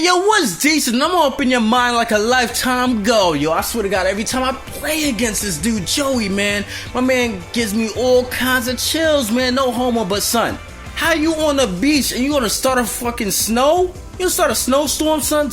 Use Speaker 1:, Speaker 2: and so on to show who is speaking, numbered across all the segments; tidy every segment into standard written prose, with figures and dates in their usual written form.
Speaker 1: Yo, what's decent? I'm gonna open your mind like a lifetime ago. Yo, I swear to God, every time I play against this dude, Joey, man, my man gives me all kinds of chills, man. No homo, but son, how you on the beach and you gonna start a fucking snow? You gonna start a snowstorm, son,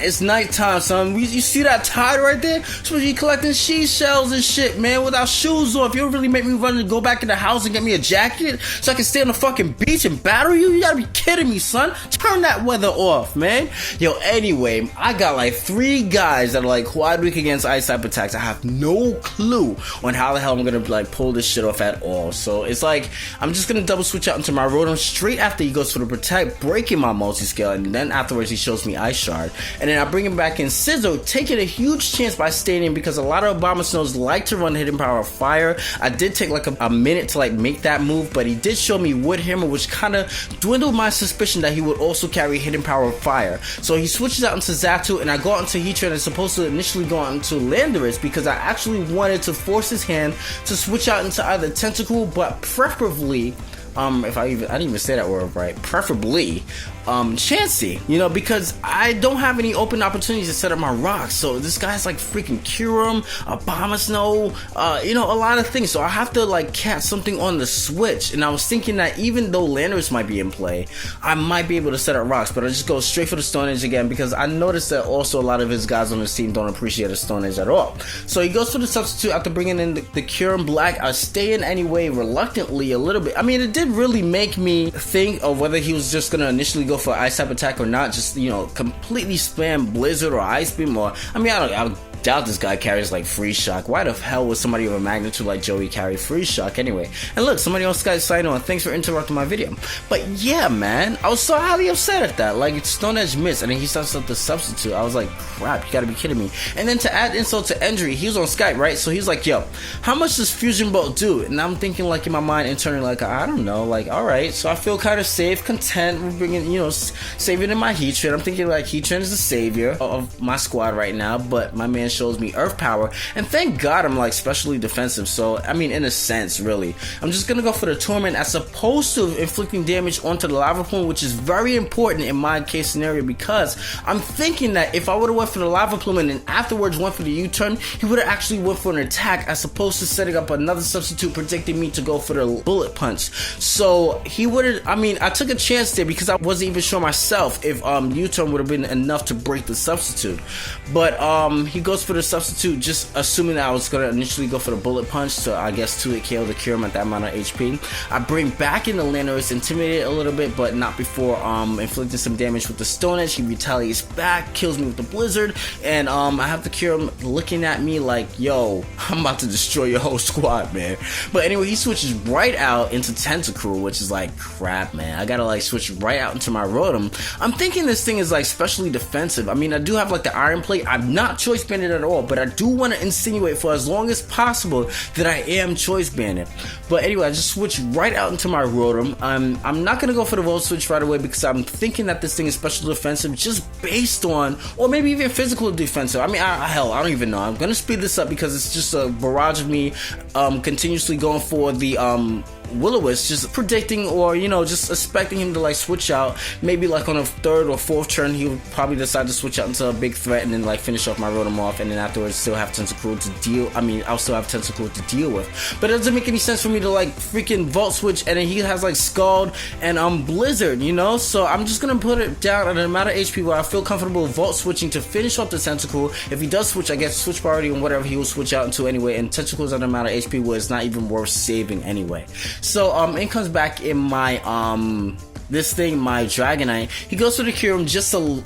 Speaker 1: it's nighttime, son. You see that tide right there? Supposed to be collecting seashells and shit, man, without shoes on. If you really make me run and go back in the house and get me a jacket so I can stay on the fucking beach and battle you? You gotta be kidding me, son. Turn that weather off, man. Yo, anyway, I got like 3 guys that are like quad weak against ice type attacks. I have no clue on how the hell I'm gonna like pull this shit off at all. So it's like, I'm just gonna double switch out into my Rotom straight after he goes for the protect, breaking my multi-scale, and then afterwards he shows me Ice Shard. And then I bring him back in Scizzo, taking a huge chance by staying in because a lot of Abomasnows like to run Hidden Power Fire. I did take like a minute to like make that move, but he did show me Wood Hammer, which kind of dwindled my suspicion that he would also carry Hidden Power Fire. So he switches out into Xatu, and I go out into Heatran and supposed to initially go out into Landorus because I actually wanted to force his hand to switch out into either Tentacool, but preferably, if I didn't even say that word right, preferably Chansey, you know, because I don't have any open opportunities to set up my rocks. So this guy's like freaking Kyurem, Abomasnow, you know, a lot of things. So I have to like catch something on the switch. And I was thinking that even though Landorus might be in play, I might be able to set up rocks, but I just go straight for the Stone Edge again because I noticed that also a lot of his guys on his team don't appreciate a Stone Edge at all. So he goes for the substitute after bringing in the Kyurem Black. I stay in anyway, reluctantly a little bit. I mean, it did really make me think of whether he was just gonna initially go for ice type attack or not, just, you know, completely spam Blizzard or Ice Beam, or I mean, I doubt this guy carries like Freeze Shock. Why the hell would somebody of a magnitude like Joey carry Freeze Shock anyway? And look, somebody else got signed on. Thanks for interrupting my video. But yeah, man, I was so highly upset at that. Like, it's Stone Edge missed, and then he starts up the substitute. I was like, crap, you gotta be kidding me. And then to add insult to injury, he was on Skype, right? So he's like, yo, how much does Fusion Bolt do? And I'm thinking like in my mind internally, like, I don't know, like, all right. So I feel kind of safe, content. We're bringing, you know, saving in my Heatran. I'm thinking like Heatran is the savior of my squad right now, but my man shows me Earth Power, and thank God I'm like specially defensive. So I mean, in a sense, really, I'm just gonna go for the Torment as opposed to inflicting damage onto the Lava Plume, which is very important in my case scenario because I'm thinking that if I would have went for the Lava Plume and then afterwards went for the U-turn, he would have actually went for an attack as opposed to setting up another substitute predicting me to go for the Bullet Punch. So he would have, I mean, I took a chance there because I wasn't even sure myself if U-turn would have been enough to break the substitute, but he goes for the substitute, just assuming that I was going to initially go for the Bullet Punch, so I guess 2-hit KO the Kyurem at that amount of HP. I bring back in the Landorus, intimidate a little bit, but not before inflicting some damage with the Stone Edge. He retaliates back, kills me with the Blizzard, and I have the Kyurem looking at me like, yo, I'm about to destroy your whole squad, man. But anyway, he switches right out into Tentacruel, which is like, crap, man. I gotta like switch right out into my Rotom. I'm thinking this thing is like specially defensive. I mean, I do have like the Iron Plate. I'm not choice banded at all, but I do want to insinuate for as long as possible that I am choice banded. But anyway, I just switched right out into my Rotom. I'm not gonna go for the Volt Switch right away because I'm thinking that this thing is special defensive just based on, or maybe even physical defensive. I mean, hell, I don't even know. I'm gonna speed this up because it's just a barrage of me continuously going for the Will-O-Wisp, just predicting or, you know, just expecting him to like switch out. Maybe like on a 3rd or 4th turn he would probably decide to switch out into a big threat and then like finish off my Rotom off, and then afterwards still have Tentacruel to deal, I mean, I'll still have Tentacruel to deal with. But it doesn't make any sense for me to like freaking Volt Switch and then he has like Scald and Blizzard, you know? So I'm just gonna put it down at an amount of HP where I feel comfortable Volt Switching to finish off the Tentacruel. If he does switch, I guess switch priority on whatever he will switch out into anyway, and Tentacruel's at an amount of HP where it's not even worth saving anyway. So it comes back in my this thing, my Dragonite. He goes for the Kyurem just to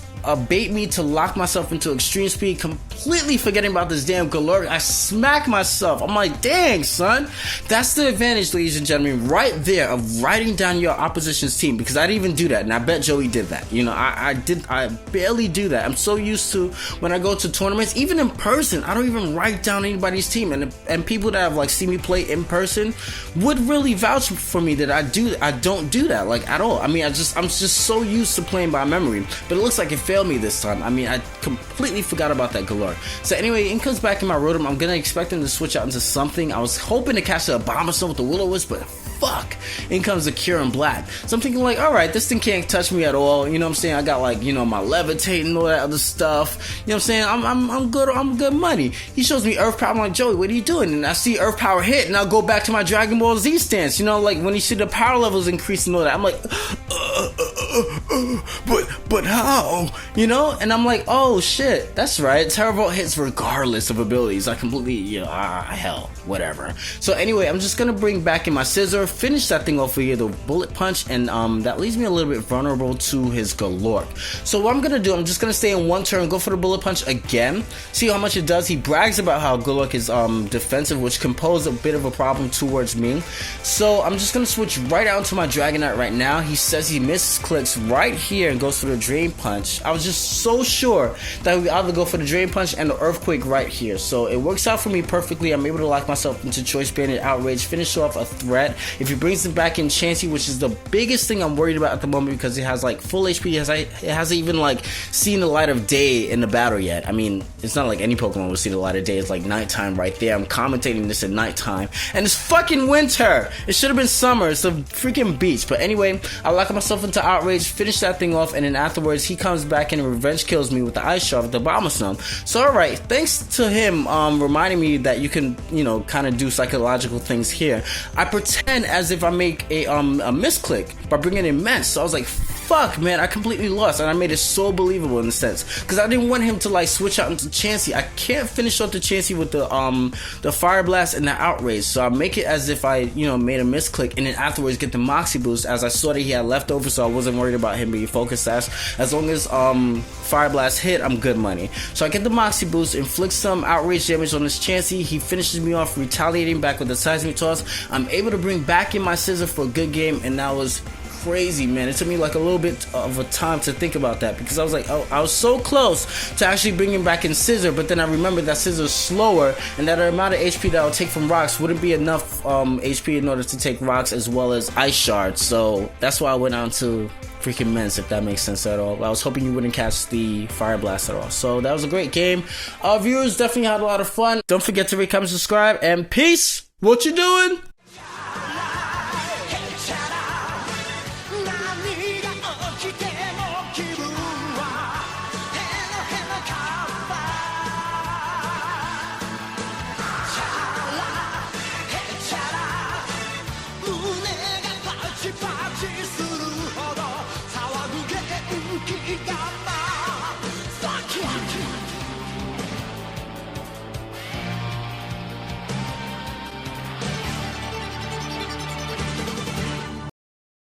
Speaker 1: bait me to lock myself into extreme speed, completely forgetting about this damn Galarian. I smack myself. I'm like, dang, son. That's the advantage, ladies and gentlemen, right there of writing down your opposition's team, because I didn't even do that, and I bet Joey did that. You know, I barely do that. I'm so used to when I go to tournaments, even in person, I don't even write down anybody's team, and people that have like seen me play in person would really vouch for me that I don't do that like at all. I mean, I'm just so used to playing by memory, but it looks like it fail me this time. I mean, I completely forgot about that Galore. So anyway, in comes back in my Rotom. I'm gonna expect him to switch out into something. I was hoping to catch the Abomasnow with the Will-O-Wisp, but fuck, in comes the Cure in Black. So I'm thinking like, alright, this thing can't touch me at all. You know what I'm saying? I got like, you know, my Levitate and all that other stuff. You know what I'm saying? I'm good money. He shows me Earth Power. I'm like, Joey, what are you doing? And I see Earth Power hit, and I'll go back to my Dragon Ball Z stance. You know, like when you see the power levels increase and all that. I'm like, but how? You know? And I'm like, oh shit, that's right. Terravolt hits regardless of abilities. I completely, hell, whatever. So anyway, I'm just gonna bring back in my Scissor, finish that thing off with either Bullet Punch, and that leaves me a little bit vulnerable to his Galore. So what I'm gonna do, I'm just gonna stay in one turn, go for the Bullet Punch again, see how much it does. He brags about how Galore is defensive, which can pose a bit of a problem towards me. So I'm just gonna switch right out into my Dragonite right now. He says he misclicks right here and goes for the Drain Punch. I was just so sure that we either go for the Drain Punch and the Earthquake right here. So it works out for me perfectly. I'm able to lock myself into Choice Banded, Outrage, finish off a threat. If he brings it back in Chansey, which is the biggest thing I'm worried about at the moment because it has like full HP, it hasn't even like seen the light of day in the battle yet. I mean, it's not like any Pokemon will see the light of day. It's like nighttime right there. I'm commentating this at nighttime, and it's fucking winter. It should have been summer. It's a freaking beach. But anyway, I lock myself into Outrage, finish that thing off, and then afterwards he comes back and revenge kills me with the Ice Shard, with the Abomasnow. So alright, thanks to him reminding me that you can, you know, kind of do psychological things here, I pretend as if I make a misclick by bringing in Mence. So I was like, fuck, man, I completely lost, and I made it so believable in a sense because I didn't want him to like switch out into Chansey. I can't finish off the Chansey with the Fire Blast and the Outrage, so I make it as if I, you know, made a misclick, and then afterwards get the Moxie boost as I saw that he had leftover, so I wasn't worried about him being focused. As long as Fire Blast hit, I'm good money. So I get the Moxie boost, inflict some Outrage damage on this Chansey. He finishes me off, retaliating back with the Seismic Toss. I'm able to bring back in my Scissor for a good game, and that was crazy, man. It took me like a little bit of a time to think about that because I was like, oh, I was so close to actually bringing back in Scissor, but then I remembered that Scissor's slower, and that the amount of HP that I would take from Rocks wouldn't be enough HP in order to take Rocks as well as Ice Shard. So that's why I went on to freaking Mence, if that makes sense at all. I was hoping you wouldn't catch the Fire Blast at all. So that was a great game. Viewers, definitely had a lot of fun. Don't forget to rate, comment, subscribe, and peace. What you doing?